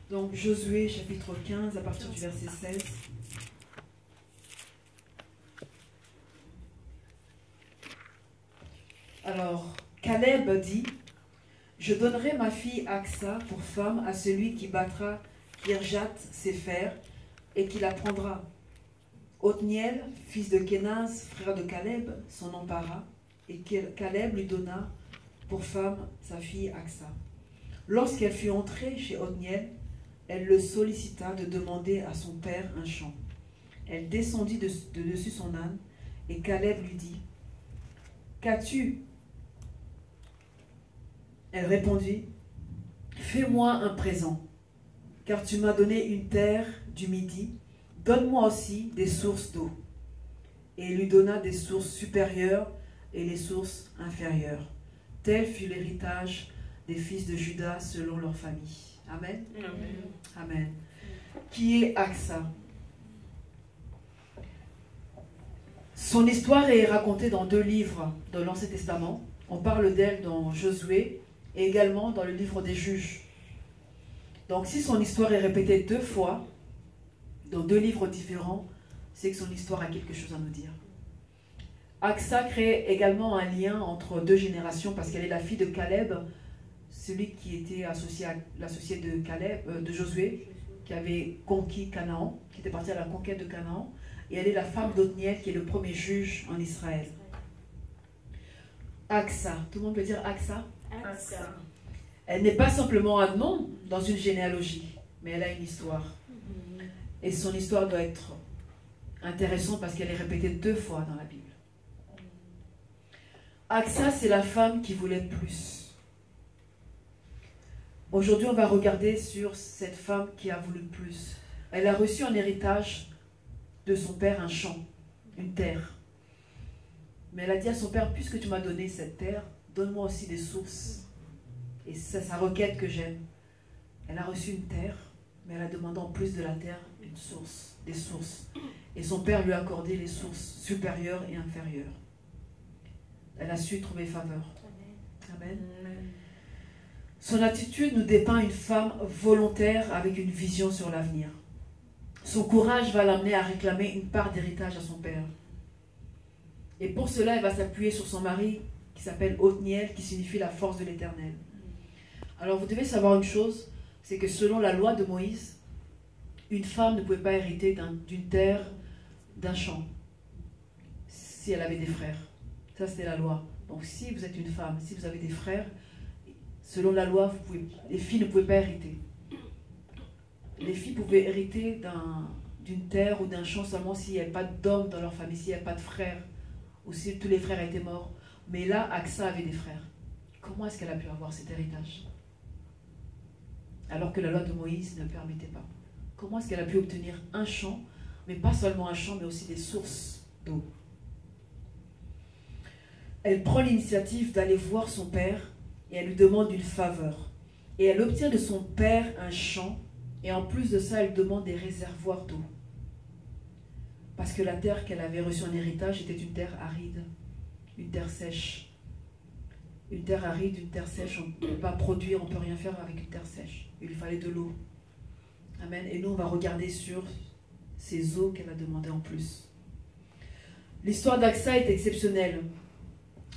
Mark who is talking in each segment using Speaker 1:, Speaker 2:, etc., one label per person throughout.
Speaker 1: Donc Josué chapitre 15 à partir du verset 16. Alors, Caleb dit, « Je donnerai ma fille Aksa pour femme à celui qui battra Kirjat Séfer et qui la prendra. » Othniel, fils de Kénaz, frère de Caleb, s'en empara, et Caleb lui donna pour femme sa fille Aksa. Lorsqu'elle fut entrée chez Othniel, elle le sollicita de demander à son père un champ. Elle descendit de dessus son âne, et Caleb lui dit, « Qu'as-tu » Elle répondit, « Fais-moi un présent, car tu m'as donné une terre du Midi. Donne-moi aussi des sources d'eau. » Et il lui donna des sources supérieures et les sources inférieures. Tel fut l'héritage des fils de Juda selon leur famille. Amen. Amen. Amen. Qui est Aksa? Son histoire est racontée dans 2 livres de l'Ancien Testament. On parle d'elle dans Josué et également dans le livre des Juges. Donc si son histoire est répétée 2 fois, dans 2 livres différents, c'est que son histoire a quelque chose à nous dire. Aksa crée également un lien entre 2 générations parce qu'elle est la fille de Caleb, celui qui était l'associé de Josué, qui avait conquis Canaan, qui était parti à la conquête de Canaan, et elle est la femme d'Othniel, qui est le premier juge en Israël. Aksa, tout le monde peut dire Aksa?
Speaker 2: Aksa.
Speaker 1: Elle n'est pas simplement un nom dans une généalogie, mais elle a une histoire. Et son histoire doit être intéressante parce qu'elle est répétée 2 fois dans la Bible. Aksa, c'est la femme qui voulait plus. Aujourd'hui, on va regarder sur cette femme qui a voulu plus. Elle a reçu en héritage de son père un champ, une terre. Mais elle a dit à son père, puisque tu m'as donné cette terre, donne-moi aussi des sources. Et c'est sa requête que j'aime. Elle a reçu une terre, mais elle a demandé en plus de la terre une source, des sources. Et son père lui a accordé les sources supérieures et inférieures. Elle a su trouver faveur. Amen. Son attitude nous dépeint une femme volontaire avec une vision sur l'avenir. Son courage va l'amener à réclamer une part d'héritage à son père. Et pour cela, elle va s'appuyer sur son mari qui s'appelle Othniel, qui signifie la force de l'Éternel. Alors vous devez savoir une chose, c'est que selon la loi de Moïse, une femme ne pouvait pas hériter d'une terre, d'un champ, si elle avait des frères. Ça, c'était la loi. Donc si vous êtes une femme, si vous avez des frères, selon la loi, les filles ne pouvaient pas hériter. Les filles pouvaient hériter d'une terre ou d'un champ seulement s'il n'y avait pas d'hommes dans leur famille, s'il n'y avait pas de frères, ou si tous les frères étaient morts. Mais là, Aksa avait des frères. Comment est-ce qu'elle a pu avoir cet héritage? Alors que la loi de Moïse ne permettait pas. Comment est-ce qu'elle a pu obtenir un champ, mais pas seulement un champ, mais aussi des sources d'eau? Elle prend l'initiative d'aller voir son père et elle lui demande une faveur. Et elle obtient de son père un champ, et en plus de ça, elle demande des réservoirs d'eau. Parce que la terre qu'elle avait reçue en héritage était une terre aride, une terre sèche. Une terre aride, une terre sèche, on ne peut pas produire, on ne peut rien faire avec une terre sèche. Il lui fallait de l'eau. Amen. Et nous, on va regarder sur ces eaux qu'elle a demandées en plus. L'histoire d'Aksa est exceptionnelle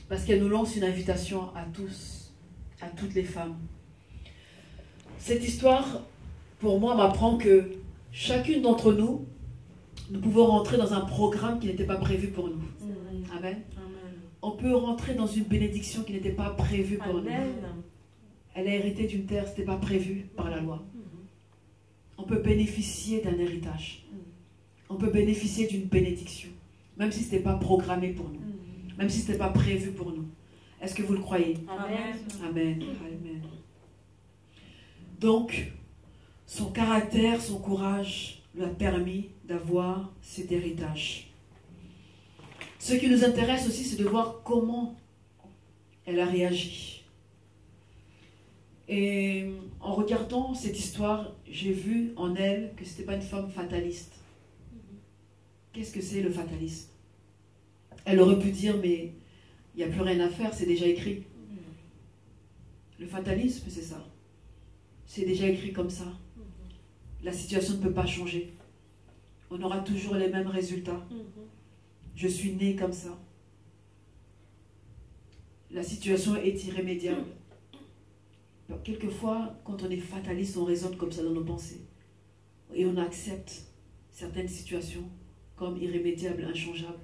Speaker 1: parce qu'elle nous lance une invitation à tous, à toutes les femmes. Cette histoire, pour moi, m'apprend que chacune d'entre nous, nous pouvons rentrer dans un programme qui n'était pas prévu pour nous. Amen. On peut rentrer dans une bénédiction qui n'était pas prévue pour nous. Elle a hérité d'une terre, ce n'était pas prévu par la loi. On peut bénéficier d'un héritage. On peut bénéficier d'une bénédiction, même si ce n'était pas programmé pour nous, même si ce n'était pas prévu pour nous. Est-ce que vous le croyez?
Speaker 2: Amen.
Speaker 1: Amen. Amen. Donc, son caractère, son courage lui a permis d'avoir cet héritage. Ce qui nous intéresse aussi, c'est de voir comment elle a réagi. Et en regardant cette histoire, j'ai vu en elle que ce n'était pas une femme fataliste. Qu'est-ce que c'est le fatalisme? Elle aurait pu dire, mais il n'y a plus rien à faire, c'est déjà écrit. Le fatalisme, c'est ça. C'est déjà écrit comme ça. la situation ne peut pas changer. On aura toujours les mêmes résultats. Je suis né comme ça. La situation est irrémédiable. Quelquefois, quand on est fataliste, on raisonne comme ça dans nos pensées. Et on accepte certaines situations comme irrémédiables, inchangeables.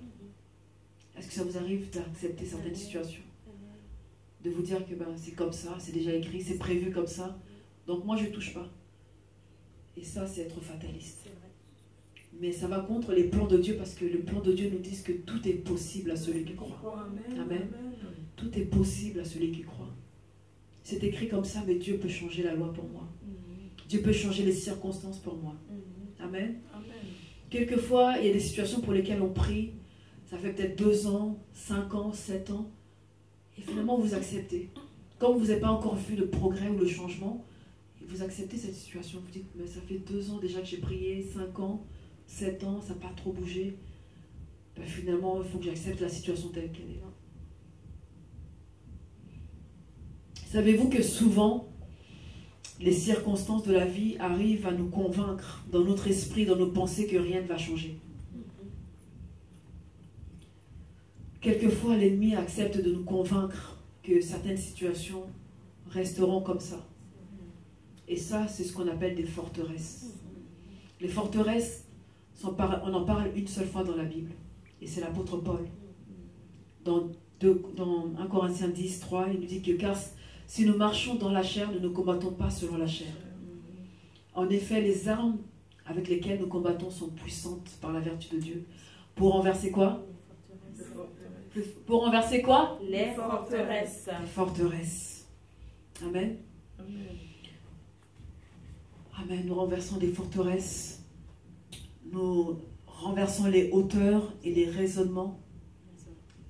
Speaker 1: Est-ce que ça vous arrive d'accepter certaines situations? De vous dire que c'est comme ça, c'est déjà écrit, c'est prévu comme ça. Donc moi, je ne touche pas. Et ça, c'est être fataliste. Mais ça va contre les plans de Dieu parce que le plan de Dieu nous dit que tout est possible à celui qui croit. Amen. Tout est possible à celui qui croit. C'est écrit comme ça, mais Dieu peut changer la loi pour moi. Dieu peut changer les circonstances pour moi. Amen. Quelquefois, il y a des situations pour lesquelles on prie. Ça fait peut-être 2 ans, 5 ans, 7 ans. Et finalement, vous acceptez. Comme vous n'avez pas encore vu le progrès ou le changement, vous acceptez cette situation. Vous dites, mais ça fait 2 ans déjà que j'ai prié, 5 ans, 7 ans, ça n'a pas trop bougé. Finalement, il faut que j'accepte la situation telle qu'elle est. Savez-vous que souvent, les circonstances de la vie arrivent à nous convaincre dans notre esprit, dans nos pensées, que rien ne va changer. Quelquefois, l'ennemi accepte de nous convaincre que certaines situations resteront comme ça. Et ça, c'est ce qu'on appelle des forteresses. Les forteresses, on en parle une seule fois dans la Bible. Et c'est l'apôtre Paul. Dans 1 Corinthiens 10, 3, il nous dit que car si nous marchons dans la chair, nous ne combattons pas selon la chair. En effet, les armes avec lesquelles nous combattons sont puissantes par la vertu de Dieu. Pour renverser quoi? Pour renverser quoi?
Speaker 2: Les forteresses.
Speaker 1: Les forteresses. Amen. Amen. Nous renversons des forteresses. Nous renversons les hauteurs et les raisonnements.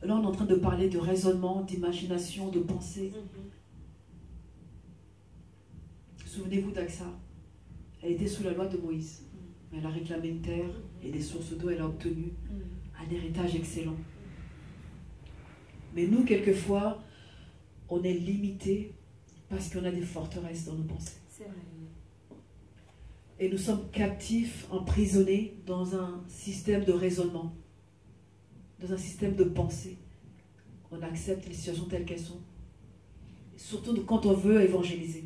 Speaker 1: Là, on est en train de parler de raisonnement, d'imagination, de pensée. Souvenez-vous d'Axa. Elle était sous la loi de Moïse. Mais elle a réclamé une terre et des sources d'eau. Elle a obtenu un héritage excellent. Mais nous, quelquefois, on est limité parce qu'on a des forteresses dans nos pensées.
Speaker 2: C'est vrai.
Speaker 1: Et nous sommes captifs, emprisonnés dans un système de raisonnement, dans un système de pensée. On accepte les situations telles qu'elles sont. Surtout quand on veut évangéliser.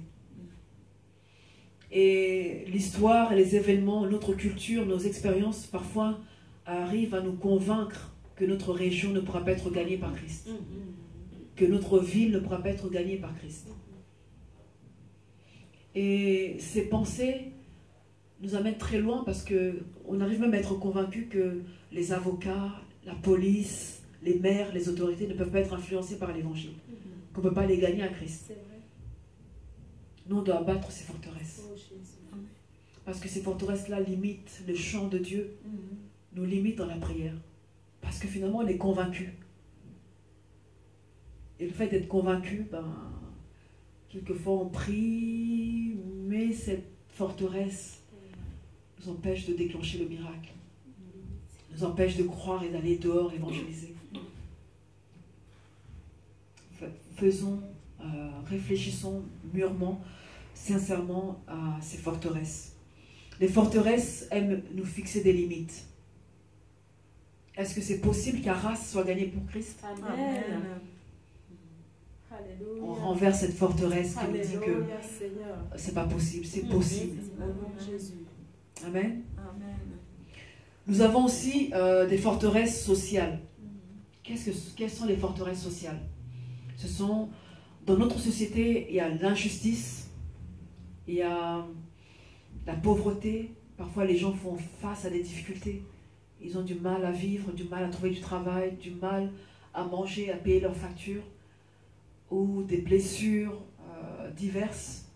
Speaker 1: Et l'histoire, les événements, notre culture, nos expériences, parfois, arrivent à nous convaincre que notre région ne pourra pas être gagnée par Christ. Que notre ville ne pourra pas être gagnée par Christ. Et ces pensées nous amènent très loin parce qu'on arrive même à être convaincu que les avocats, la police, les maires, les autorités ne peuvent pas être influencés par l'évangile. Qu'on ne peut pas les gagner à Christ. Nous, on doit abattre ces forteresses. Parce que ces forteresses-là limitent le champ de Dieu, nous limitent dans la prière. Parce que finalement, on est convaincu. Et le fait d'être convaincu, quelquefois on prie, mais cette forteresse nous empêche de déclencher le miracle. Nous empêche de croire et d'aller dehors évangéliser. Réfléchissons mûrement, sincèrement à ces forteresses. Les forteresses aiment nous fixer des limites. Est-ce que c'est possible qu'Arras soit gagné pour Christ?
Speaker 2: Amen.
Speaker 1: On renverse cette forteresse qui nous dit que c'est pas possible, c'est possible. Amen. Nous avons aussi des forteresses sociales. Quelles sont les forteresses sociales? Ce sont, dans notre société, il y a l'injustice, il y a la pauvreté. Parfois, les gens font face à des difficultés. Ils ont du mal à vivre, du mal à trouver du travail, du mal à manger, à payer leurs factures, ou des blessures diverses,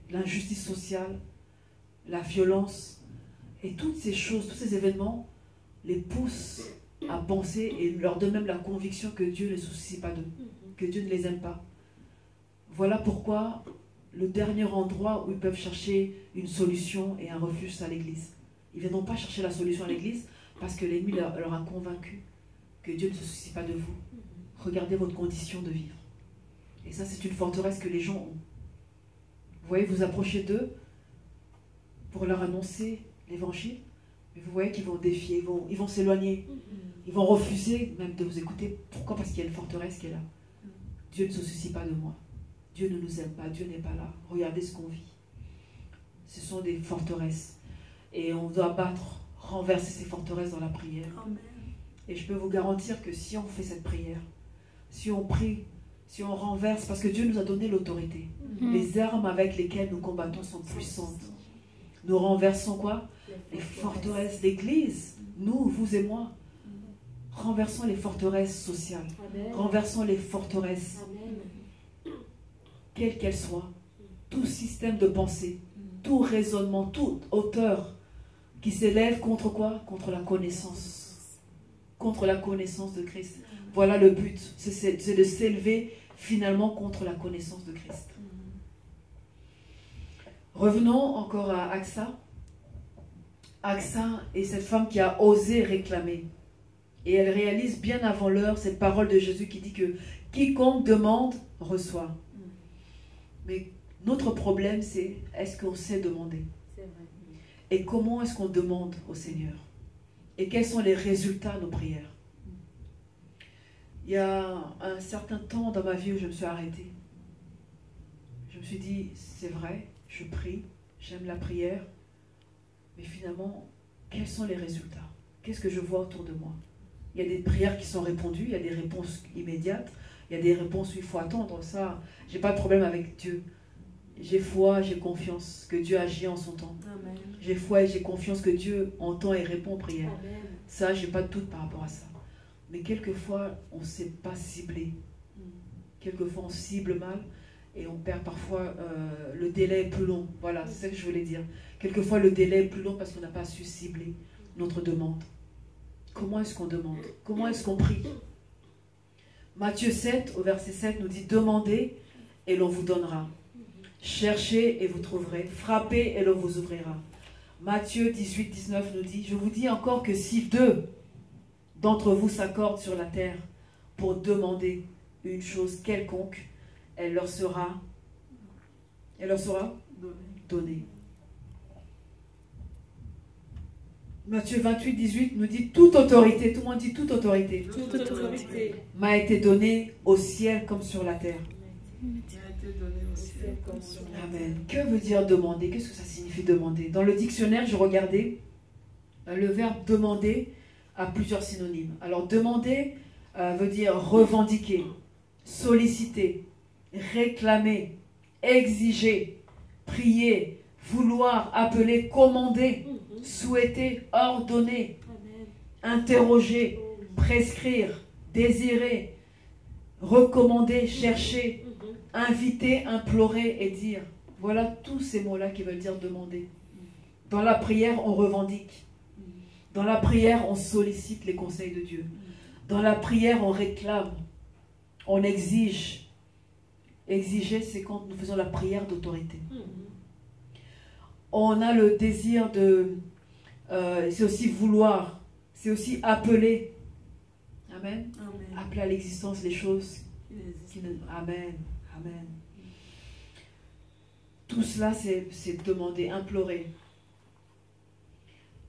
Speaker 1: l'injustice sociale, la violence. Et toutes ces choses, tous ces événements les poussent à penser et leur donnent même la conviction que Dieu ne se soucie pas d'eux, que Dieu ne les aime pas. Voilà pourquoi le dernier endroit où ils peuvent chercher une solution et un refuge, c'est à l'église. Ils ne viendront pas chercher la solution à l'église parce que l'ennemi leur a convaincu que Dieu ne se soucie pas de vous. Regardez votre condition de vivre. Et ça, c'est une forteresse que les gens ont. Vous voyez, vous approchez d'eux, pour leur annoncer l'évangile, mais vous voyez qu'ils vont défier, ils vont s'éloigner, ils vont refuser même de vous écouter. Pourquoi? Parce qu'il y a une forteresse qui est là. Dieu ne se soucie pas de moi. Dieu ne nous aime pas, Dieu n'est pas là. Regardez ce qu'on vit. Ce sont des forteresses. Et on doit renverser ces forteresses dans la prière.
Speaker 2: Amen.
Speaker 1: Et je peux vous garantir que si on fait cette prière, si on prie, si on renverse, parce que Dieu nous a donné l'autorité. Les armes avec lesquelles nous combattons sont puissantes. Nous renversons quoi? Les forteresses d'Église. Nous, vous et moi. Renversons les forteresses sociales.
Speaker 2: Amen.
Speaker 1: Renversons les forteresses,
Speaker 2: Amen.
Speaker 1: quelles qu'elles soient. Tout système de pensée, tout raisonnement, toute hauteur qui s'élève contre quoi? Contre la connaissance. Contre la connaissance de Christ. Voilà le but. C'est de s'élever finalement contre la connaissance de Christ. Revenons encore à Aksa. Aksa est cette femme qui a osé réclamer. Et elle réalise bien avant l'heure cette parole de Jésus qui dit que quiconque demande, reçoit. Mais notre problème, c'est est-ce qu'on sait demander?
Speaker 2: C'est vrai.
Speaker 1: Et comment est-ce qu'on demande au Seigneur? Et quels sont les résultats de nos prières? Il y a un certain temps dans ma vie où je me suis arrêtée. Je me suis dit, c'est vrai, je prie, j'aime la prière, mais finalement, quels sont les résultats? Qu'est-ce que je vois autour de moi? Il y a des prières qui sont répondues, il y a des réponses immédiates, il y a des réponses où il faut attendre. Ça, j'ai pas de problème avec Dieu. J'ai foi, j'ai confiance que Dieu agit en son temps.
Speaker 2: Amen.
Speaker 1: J'ai foi et j'ai confiance que Dieu entend et répond aux prières.
Speaker 2: Amen.
Speaker 1: Ça, j'ai pas de doute par rapport à ça. Mais quelquefois, on ne sait pas cibler. Quelquefois, on cible mal et on perd parfois, le délai est plus long. Voilà, c'est ça que je voulais dire. Quelquefois, le délai est plus long parce qu'on n'a pas su cibler notre demande. Comment est-ce qu'on demande? Comment est-ce qu'on prie? Matthieu 7, au verset 7, nous dit « Demandez et l'on vous donnera. Cherchez et vous trouverez. Frappez et l'on vous ouvrira. » Matthieu 18, 19 nous dit « Je vous dis encore que si 2 d'entre vous s'accordent sur la terre pour demander une chose quelconque, elle leur sera donnée. » Matthieu 28, 18 nous dit « Toute autorité », tout le monde dit « toute autorité »,
Speaker 2: Toute autorité
Speaker 1: m'a été donnée au ciel comme sur la terre. Amen. Que veut dire demander? Qu'est-ce que ça signifie demander? Dans le dictionnaire, je regardais, le verbe demander a plusieurs synonymes. Alors demander veut dire revendiquer, solliciter, réclamer, exiger, prier, vouloir, appeler, commander, souhaiter, ordonner, interroger, prescrire, désirer, recommander, chercher, inviter, implorer et dire. Voilà tous ces mots-là qui veulent dire demander. Dans la prière, on revendique. Dans la prière, on sollicite les conseils de Dieu. Dans la prière, on réclame. On exige. Exiger, c'est quand nous faisons la prière d'autorité. On a le désir de... c'est aussi vouloir. C'est aussi appeler. Amen.
Speaker 2: Amen.
Speaker 1: Appeler à l'existence les choses. Amen. Amen. Tout cela, c'est demander, implorer.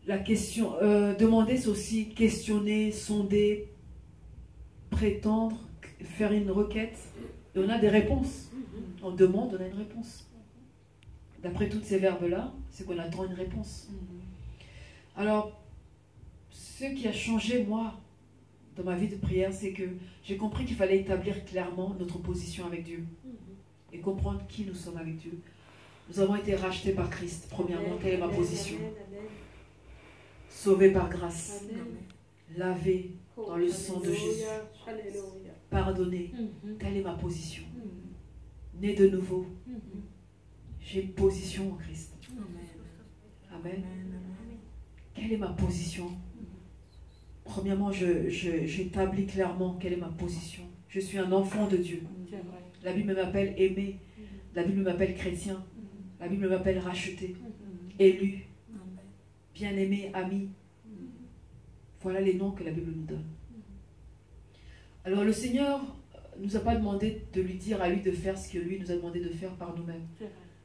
Speaker 1: La question, demander, c'est aussi questionner, sonder, prétendre, faire une requête. Et on a des réponses. On demande, on a une réponse. D'après tous ces verbes-là, c'est qu'on attend une réponse. Alors, ce qui a changé, moi, dans ma vie de prière, c'est que j'ai compris qu'il fallait établir clairement notre position avec Dieu. Et comprendre qui nous sommes avec Dieu. Nous avons été rachetés par Christ. Premièrement, quelle est ma position? Sauvé par grâce. Lavé dans le sang de Jésus. Pardonné. Telle est ma position. Né de nouveau. J'ai une position en Christ. Amen. Quelle est ma position? Premièrement, j'établis clairement quelle est ma position. Je suis un enfant de Dieu. La Bible m'appelle aimé. La Bible m'appelle chrétien. La Bible m'appelle racheté, élu, bien-aimé, ami. Voilà les noms que la Bible nous donne. Alors le Seigneur ne nous a pas demandé de lui dire à lui de faire ce que lui nous a demandé de faire par nous-mêmes.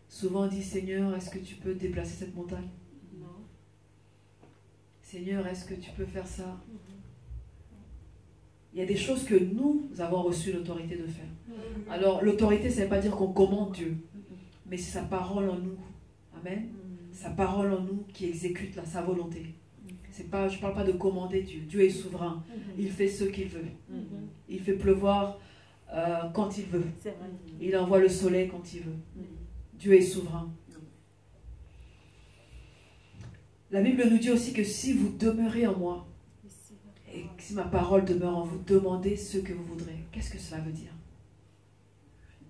Speaker 1: Souvent on dit, Seigneur, est-ce que tu peux déplacer cette montagne?
Speaker 2: Non.
Speaker 1: Seigneur, est-ce que tu peux faire ça? Il y a des choses que nous avons reçu l'autorité de faire. Alors, l'autorité, ça ne veut pas dire qu'on commande Dieu, mais c'est sa parole en nous. Amen. Sa parole en nous qui exécute sa volonté. C'est pas, je ne parle pas de commander Dieu. Dieu est souverain. Il fait ce qu'il veut. Il fait pleuvoir quand il veut. Il envoie le soleil quand il veut. Dieu est souverain. La Bible nous dit aussi que si vous demeurez en moi, et si ma parole demeure en vous, demandez ce que vous voudrez. Qu'est-ce que cela veut dire?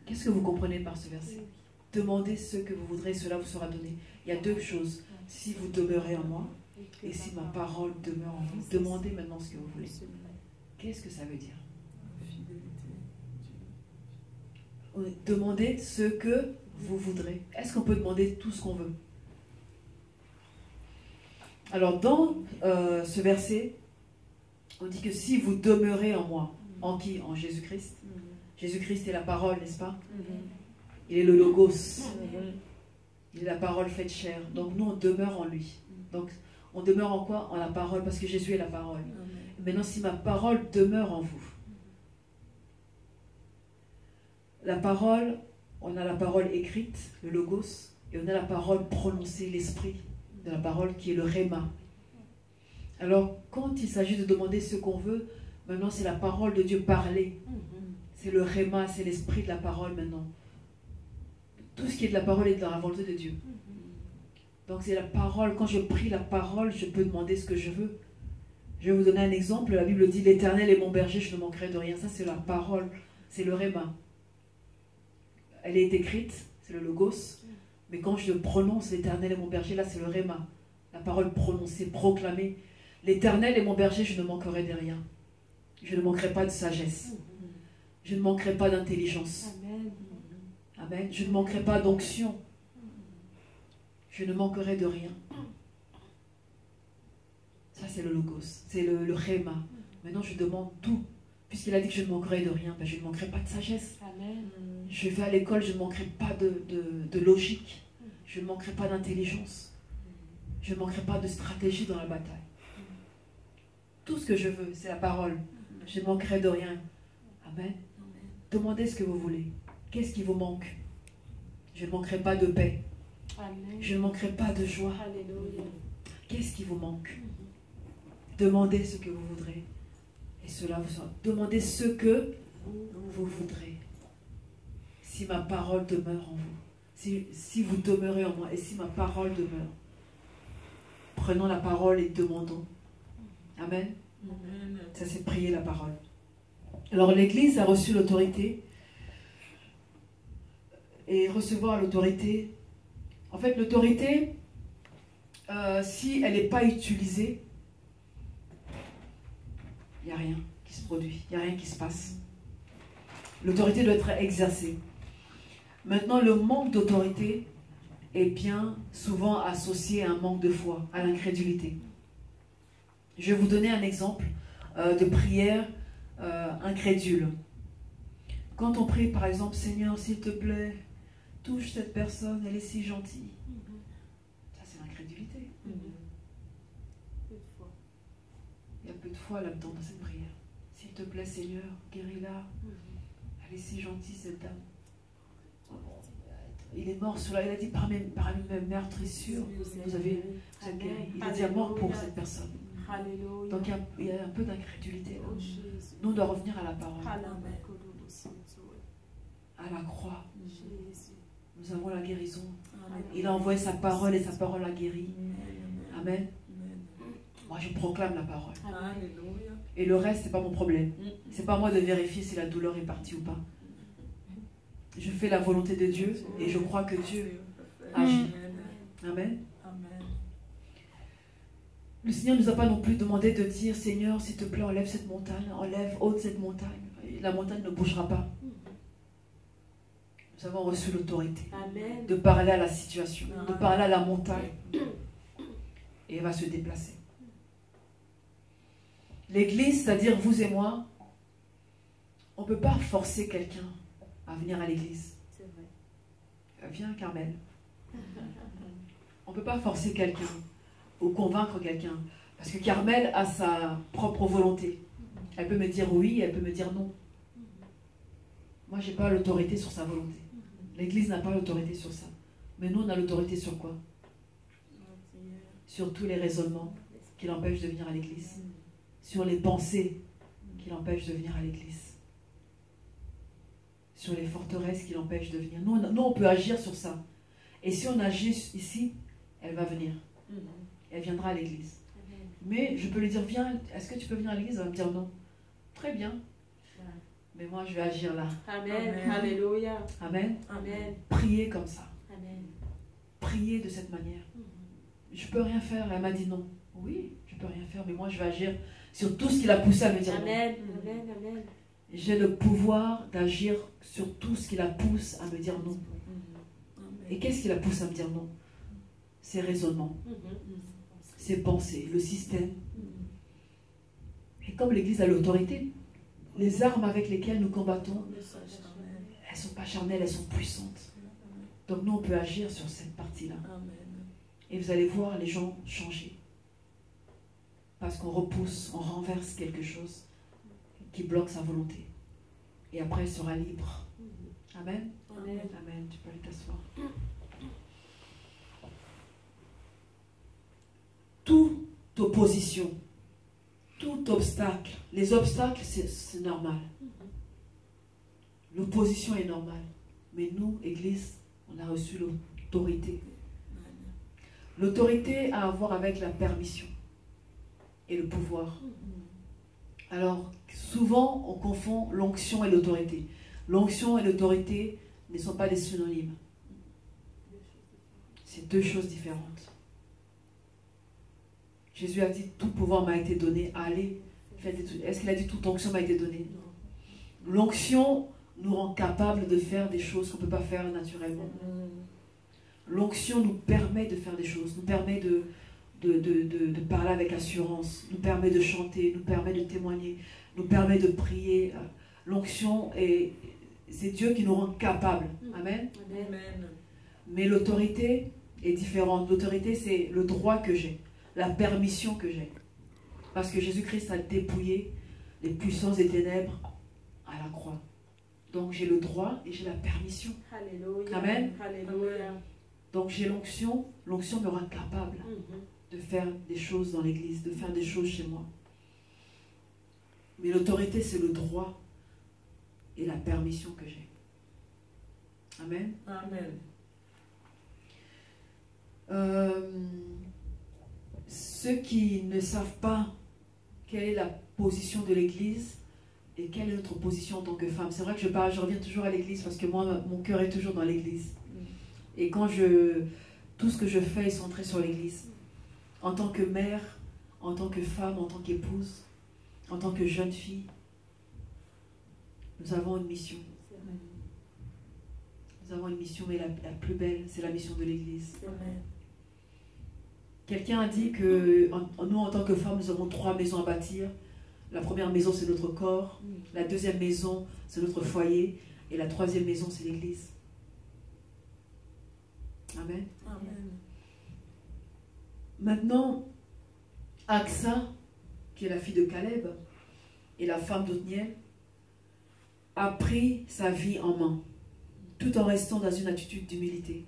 Speaker 1: Qu'est-ce que vous comprenez par ce verset? Demandez ce que vous voudrez, cela vous sera donné. Il y a deux choses. Si vous demeurez en moi, et si ma parole demeure en vous, demandez maintenant ce que vous voulez. Qu'est-ce que ça veut dire? Demandez ce que vous voudrez. Est-ce qu'on peut demander tout ce qu'on veut? Alors dans ce verset, on dit que si vous demeurez en moi, en qui? En Jésus-Christ. Jésus-Christ est la parole, n'est-ce pas? Il est le logos. Il est la parole faite chair. Donc nous, on demeure en lui. Donc on demeure en quoi? En la parole, parce que Jésus est la parole. Maintenant, si ma parole demeure en vous, la parole, on a la parole écrite, le logos, et on a la parole prononcée, l'esprit de la parole qui est le réma. Alors, quand il s'agit de demander ce qu'on veut, maintenant c'est la parole de Dieu parlée. C'est le réma, c'est l'esprit de la parole maintenant. Tout ce qui est de la parole est de la volonté de Dieu. Donc c'est la parole. Quand je prie la parole, je peux demander ce que je veux. Je vais vous donner un exemple. La Bible dit, l'Éternel est mon berger, je ne manquerai de rien. Ça c'est la parole, c'est le réma. Elle est écrite, c'est le logos. Mais quand je prononce l'Éternel est mon berger, là c'est le réma. La parole prononcée, proclamée. L'Éternel est mon berger, je ne manquerai de rien. Je ne manquerai pas de sagesse. Je ne manquerai pas d'intelligence. Amen. Je ne manquerai pas d'onction. Je ne manquerai de rien. Ça c'est le logos, c'est le réma. Maintenant je demande tout. Puisqu'il a dit que je ne manquerai de rien, ben, je ne manquerai pas de sagesse.
Speaker 2: Amen.
Speaker 1: Je vais à l'école, je ne manquerai pas de logique. Je ne manquerai pas d'intelligence. Je ne manquerai pas de stratégie dans la bataille. Tout ce que je veux, c'est la parole. Je ne manquerai de rien. Amen. Demandez ce que vous voulez. Qu'est-ce qui vous manque? Je ne manquerai pas de paix.
Speaker 2: Amen.
Speaker 1: Je ne manquerai pas de joie.
Speaker 2: Alléluia.
Speaker 1: Qu'est-ce qui vous manque? Demandez ce que vous voudrez. Et cela vous sera. Demandez ce que vous voudrez. Si ma parole demeure en vous. Si vous demeurez en moi. Et si ma parole demeure. Prenons la parole et demandons. Amen. Ça c'est prier la parole. Alors l'Église a reçu l'autorité. Et recevoir l'autorité. En fait, l'autorité, si elle n'est pas utilisée, il n'y a rien qui se produit, il n'y a rien qui se passe. L'autorité doit être exercée. Maintenant, le manque d'autorité est bien souvent associé à un manque de foi, à l'incrédulité. Je vais vous donner un exemple de prière incrédule. Quand on prie, par exemple, Seigneur, s'il te plaît, touche cette personne, elle est si gentille. Ça, c'est l'incrédulité. Il y a peu de foi là-dedans dans cette prière. S'il te plaît, Seigneur, guéris-la. Elle est si gentille, cette dame. Il est mort sur la... Il a dit par mes meurtrissures, vous êtes guéris. Il a dit à mort pour cette personne. Donc il y a un peu d'incrédulité. Nous, on doit revenir à la parole. À la croix. Nous avons la guérison. Il a envoyé sa parole et sa parole a guéri. Amen. Moi, je proclame la parole. Et le reste, ce n'est pas mon problème. Ce n'est pas à moi de vérifier si la douleur est partie ou pas. Je fais la volonté de Dieu et je crois que Dieu agit. Amen. Le Seigneur ne nous a pas non plus demandé de dire, Seigneur, s'il te plaît, enlève cette montagne, ôte cette montagne. La montagne ne bougera pas. Nous avons reçu l'autorité de parler à la situation, de parler à la montagne. Et elle va se déplacer. L'église, c'est-à-dire vous et moi, on ne peut pas forcer quelqu'un à venir à l'église. Viens, Carmel. On ne peut pas forcer quelqu'un ou convaincre quelqu'un. Parce que Carmel a sa propre volonté. Elle peut me dire oui, elle peut me dire non. Moi, je n'ai pas l'autorité sur sa volonté. L'Église n'a pas l'autorité sur ça. Mais nous, on a l'autorité sur quoi? Sur tous les raisonnements qui l'empêchent de venir à l'Église. Sur les pensées qui l'empêchent de venir à l'Église. Sur les forteresses qui l'empêchent de venir. Nous, on peut agir sur ça. Et si on agit ici, elle va venir. Elle viendra à l'Église. Mais je peux lui dire, viens, est-ce que tu peux venir à l'Église? Elle va me dire non. Très bien. Mais moi, je vais agir là.
Speaker 2: Amen. Alléluia.
Speaker 1: Amen.
Speaker 2: Amen.
Speaker 1: Priez comme ça.
Speaker 2: Amen.
Speaker 1: Priez de cette manière. Je peux rien faire. Elle m'a dit non. Oui, je peux rien faire, mais moi, je vais agir sur tout ce qui l'a poussé à me dire
Speaker 2: Amen.
Speaker 1: non.
Speaker 2: Amen. Amen.
Speaker 1: J'ai le pouvoir d'agir sur tout ce qui la pousse à me dire non. Et qu'est-ce qui la pousse à me dire non? Ses raisonnements, ses pensées, le système. Et comme l'Église a l'autorité, les armes avec lesquelles nous combattons, elles ne sont pas charnelles, elles sont puissantes. Donc nous, on peut agir sur cette partie-là. Et vous allez voir les gens changer. Parce qu'on repousse, on renverse quelque chose qui bloque sa volonté. Et après, elle sera libre. Amen.
Speaker 2: Amen.
Speaker 1: Amen. Tu peux aller t'asseoir. Toute opposition, tout obstacle, les obstacles, c'est normal. L'opposition est normale. Mais nous, Église, on a reçu l'autorité. L'autorité a à voir avec la permission et le pouvoir. Alors, souvent, on confond l'onction et l'autorité. L'onction et l'autorité ne sont pas des synonymes. C'est deux choses différentes. Jésus a dit, tout pouvoir m'a été donné, allez, faites tout. Est-ce qu'il a dit, toute onction m'a été donnée? L'onction nous rend capables de faire des choses qu'on ne peut pas faire naturellement. L'onction nous permet de faire des choses, nous permet de parler avec assurance, nous permet de chanter, nous permet de témoigner, nous permet de prier. L'onction, c'est Dieu qui nous rend capables. Amen.
Speaker 2: Amen.
Speaker 1: Mais l'autorité est différente. L'autorité, c'est le droit que j'ai, la permission que j'ai. Parce que Jésus-Christ a dépouillé les puissances des ténèbres à la croix. Donc j'ai le droit et j'ai la permission.
Speaker 2: Alléluia.
Speaker 1: Amen.
Speaker 2: Alléluia.
Speaker 1: Donc j'ai l'onction. L'onction me rend capable de faire des choses dans l'église, de faire des choses chez moi. Mais l'autorité, c'est le droit et la permission que j'ai. Amen.
Speaker 2: Amen.
Speaker 1: Ceux qui ne savent pas quelle est la position de l'église et quelle est notre position en tant que femme. C'est vrai que je reviens toujours à l'église parce que moi, mon cœur est toujours dans l'église. Et quand tout ce que je fais est centré sur l'église. En tant que mère, en tant que femme, en tant qu'épouse, en tant que jeune fille, nous avons une mission. Nous avons une mission, mais la plus belle, c'est la mission de l'église. Quelqu'un a dit que nous, en tant que femmes, nous avons 3 maisons à bâtir. La première maison, c'est notre corps. La deuxième maison, c'est notre foyer. Et la troisième maison, c'est l'église. Amen.
Speaker 2: Amen.
Speaker 1: Maintenant, Aksa, qui est la fille de Caleb, et la femme d'Othniel, a pris sa vie en main, tout en restant dans une attitude d'humilité.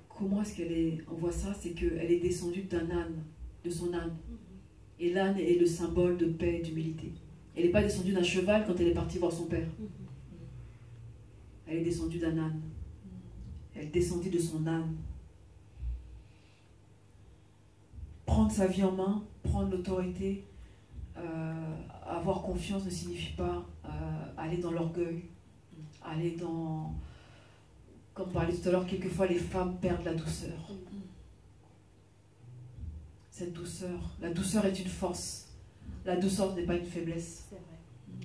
Speaker 1: Comment est-ce on voit ça? C'est qu'elle est descendue d'un âne, de son âne. Et l'âne est le symbole de paix et d'humilité. Elle n'est pas descendue d'un cheval quand elle est partie voir son père. Elle est descendue d'un âne. Elle descendit de son âne. Prendre sa vie en main, prendre l'autorité, avoir confiance ne signifie pas aller dans l'orgueil, aller dans... Comme on parlait tout à l'heure, quelquefois les femmes perdent la douceur. Cette douceur, la douceur est une force. La douceur n'est pas une faiblesse.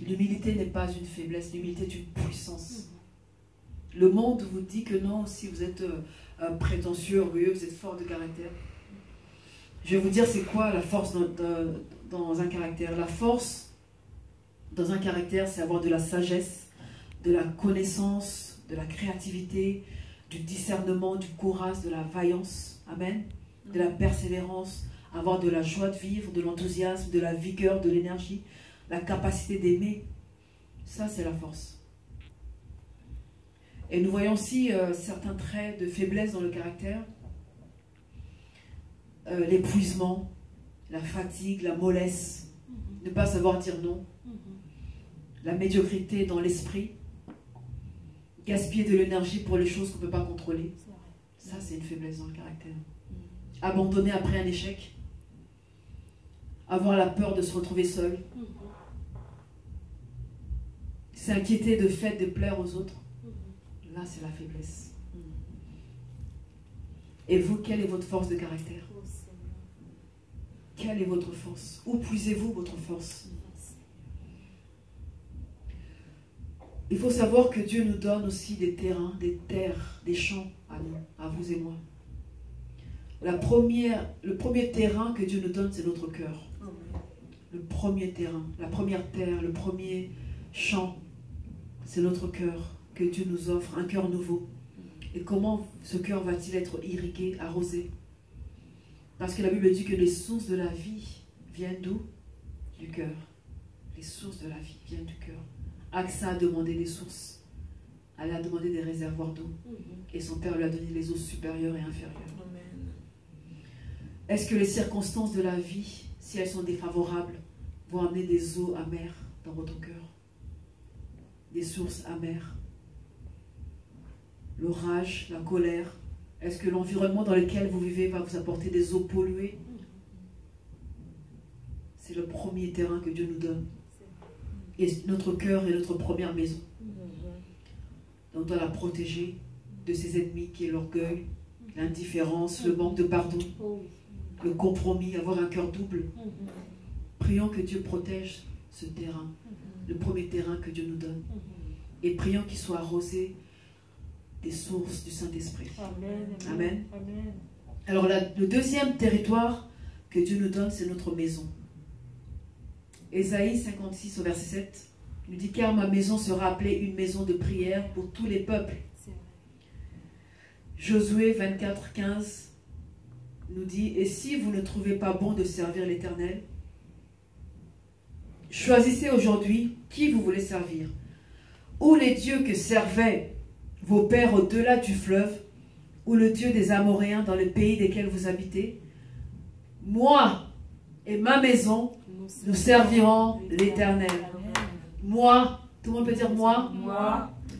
Speaker 1: L'humilité n'est pas une faiblesse, l'humilité est une puissance. Le monde vous dit que non, si vous êtes prétentieux, orgueilleux, vous êtes fort de caractère. Je vais vous dire c'est quoi la force dans un caractère. La force dans un caractère, c'est avoir de la sagesse, de la connaissance, de la créativité, du discernement, du courage, de la vaillance, amen, de la persévérance, avoir de la joie de vivre, de l'enthousiasme, de la vigueur, de l'énergie, la capacité d'aimer. Ça, c'est la force. Et nous voyons aussi certains traits de faiblesse dans le caractère. L'épuisement, la fatigue, la mollesse, ne pas savoir dire non, la médiocrité dans l'esprit, gaspiller de l'énergie pour les choses qu'on ne peut pas contrôler. Ça, c'est une faiblesse dans le caractère. Abandonner après un échec, avoir la peur de se retrouver seul, s'inquiéter de fait de plaire aux autres. Là, c'est la faiblesse. Et vous, quelle est votre force de caractère? Quelle est votre force? Où puisez-vous votre force? Il faut savoir que Dieu nous donne aussi des terrains, des terres, des champs à nous, à vous et moi. Le premier terrain que Dieu nous donne, c'est notre cœur. Le premier terrain, la première terre, le premier champ, c'est notre cœur que Dieu nous offre, un cœur nouveau. Et comment ce cœur va-t-il être irrigué, arrosé? Parce que la Bible dit que les sources de la vie viennent d'où? Du cœur. Les sources de la vie viennent du cœur. Axa a demandé des sources. Elle a demandé des réservoirs d'eau. Et son père lui a donné les eaux supérieures et inférieures. Est-ce que les circonstances de la vie, si elles sont défavorables, vont amener des eaux amères dans votre cœur? Des sources amères? L'orage, la colère. Est-ce que l'environnement dans lequel vous vivez va vous apporter des eaux polluées? C'est le premier terrain que Dieu nous donne. Et notre cœur est notre première maison. On doit la protéger de ses ennemis qui est l'orgueil, l'indifférence, le manque de pardon, le compromis, avoir un cœur double. Prions que Dieu protège ce terrain, le premier terrain que Dieu nous donne. Et prions qu'il soit arrosé des sources du Saint-Esprit. Amen. Amen. Alors le deuxième territoire que Dieu nous donne, c'est notre maison. Ésaïe 56 au verset 7 nous dit: car ma maison sera appelée une maison de prière pour tous les peuples. Josué 24, 15 nous dit: et si vous ne trouvez pas bon de servir l'Éternel, choisissez aujourd'hui qui vous voulez servir. Ou les dieux que servaient vos pères au-delà du fleuve, ou le Dieu des Amoréens dans le pays desquels vous habitez. Moi et ma maison, nous servirons l'Éternel. Moi, tout le monde peut dire moi,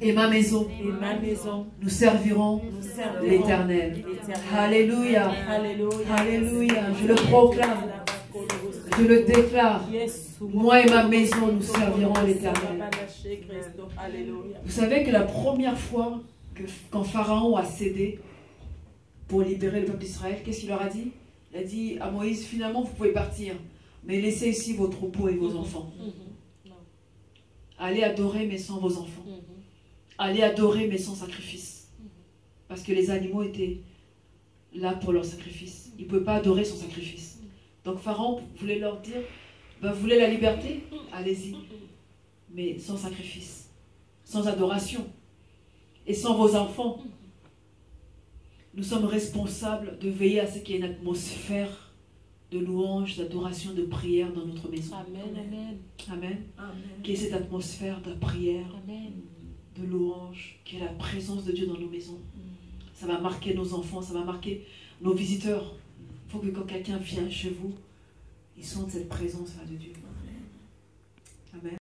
Speaker 1: et ma maison, nous servirons l'Éternel. Alléluia, alléluia, je le proclame, je le déclare. Moi et ma maison, nous servirons l'Éternel. Vous savez que la première fois quand Pharaon a cédé pour libérer le peuple d'Israël, qu'est-ce qu'il leur a dit? Il a dit à Moïse: finalement vous pouvez partir, mais laissez ici vos troupeaux et vos enfants. Allez adorer mais sans vos enfants. Allez adorer mais sans sacrifice. Parce que les animaux étaient là pour leur sacrifice. Ils ne pouvaient pas adorer sans sacrifice. Donc Pharaon voulait leur dire: ben, vous voulez la liberté? Allez-y. Mais sans sacrifice, sans adoration et sans vos enfants. Nous sommes responsables de veiller à ce qu'il y ait une atmosphère de louange, d'adoration, de prière dans notre maison.
Speaker 2: Amen.
Speaker 1: Amen. Qu'il y ait cette atmosphère de prière, de louange, qu'il y ait la présence de Dieu dans nos maisons. Ça va marquer nos enfants, ça va marquer nos visiteurs. Il faut que quand quelqu'un vient chez vous, il sente cette présence-là de Dieu.